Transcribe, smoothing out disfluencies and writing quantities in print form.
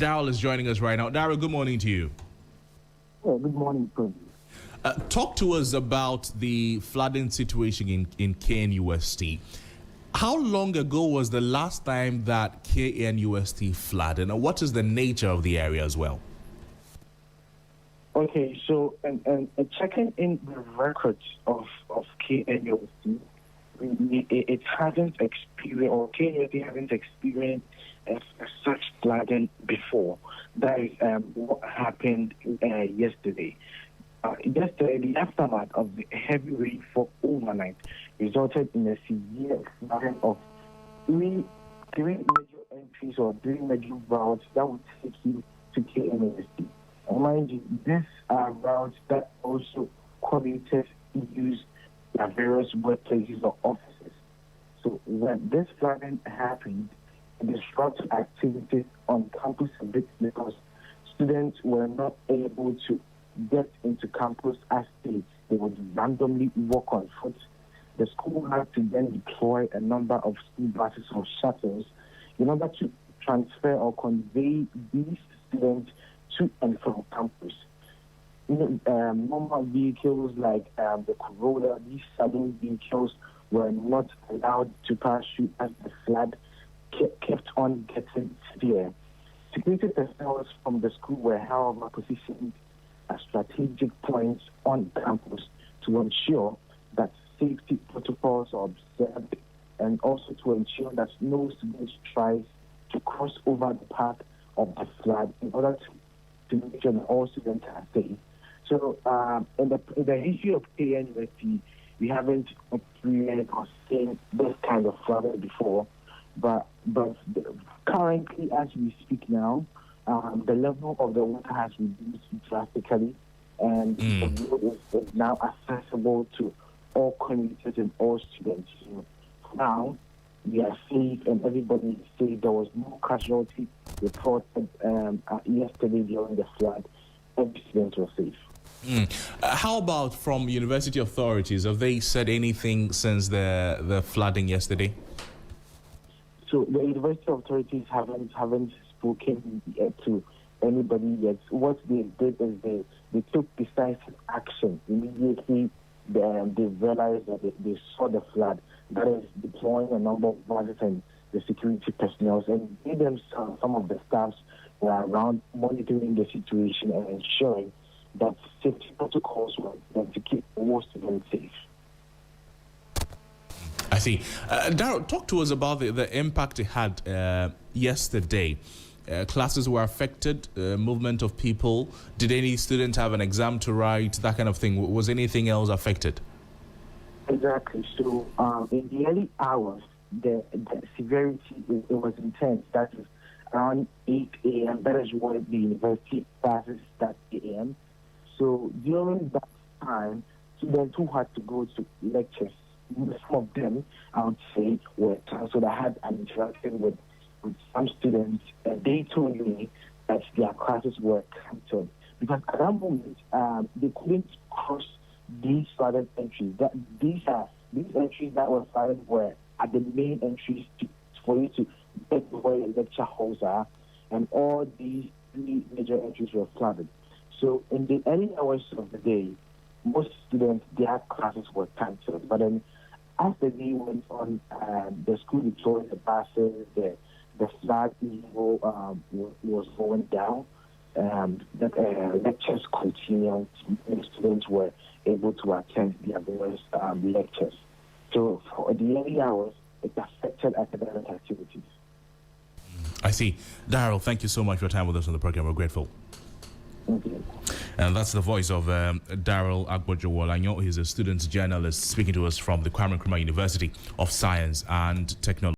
Darrell is joining us right now. Darrell, good morning to you. Yeah, good morning, Prince. Talk to us about the flooding situation in KNUST. How long ago was the last time that KNUST flooded, and what is the nature of the area as well? Okay, so and checking in the records of KNUST, it hasn't experienced, or KNUST hasn't experienced such flooding before. That is what happened yesterday. Yesterday, the aftermath of the heavy rainfall overnight resulted in a severe flooding of three major entries or three major routes that would take you to KNUST. And mind you, these are routes that also commuters use at various workplaces or offices. So when this flooding happened, it disrupted activities on campus a bit because students were not able to get into campus as they would randomly walk on foot. The school had to then deploy a number of school buses or shuttles in order to transfer or convey these students to and from campus. Normal vehicles like the Corolla, these sudden vehicles were not allowed to pass through as the flood kept on getting severe. Security personnel from the school were, however, positioned at strategic points on campus to ensure that safety protocols are observed and also to ensure that no student tries to cross over the path of the flood in order to make sure that all students are safe. So in the history of KNUST, we haven't experienced or seen this kind of flooding before, but currently, as we speak now, the level of the water has reduced drastically, and the road is now accessible to all commuters and all students. So now, we are safe and everybody is safe. There was no casualty reported yesterday during the flood. Every student was safe. How about from university authorities? Have they said anything since the flooding yesterday? So the university authorities haven't spoken to anybody yet. What they did is they took decisive action immediately. They realized that they saw the flood. That is deploying a number of buses and the security personnel, and they themselves, some of the staffs were around monitoring the situation and ensuring that safety protocols were to keep all students safe. I see. Darrell, talk to us about the impact it had yesterday. Classes were affected, movement of people. Did any students have an exam to write, that kind of thing? Was anything else affected? Exactly. So in the early hours, the severity, it was intense. That is around 8 a.m. That is when the university classes start 8 a.m. So during that time, students who had to go to lectures, some of them, I would say, were cancelled. I had an interaction with some students, and they told me that their classes were cancelled because at that moment they couldn't cross these flooded entries. These entries that were flooded were at the main entries for you to get to where your lecture halls are, and all these three major entries were flooded. So in the early hours of the day, most students, their classes were cancelled. But then as the day went on, the school deployed the buses, the flood level was going down. The lectures continued. Many students were able to attend their various lectures. So for the early hours, it affected academic activities. I see. Darrell, thank you so much for your time with us on the program. We're grateful. Thank you. And that's the voice of Darrell Agbozo. He's a student journalist speaking to us from the Kwame Nkrumah University of Science and Technology.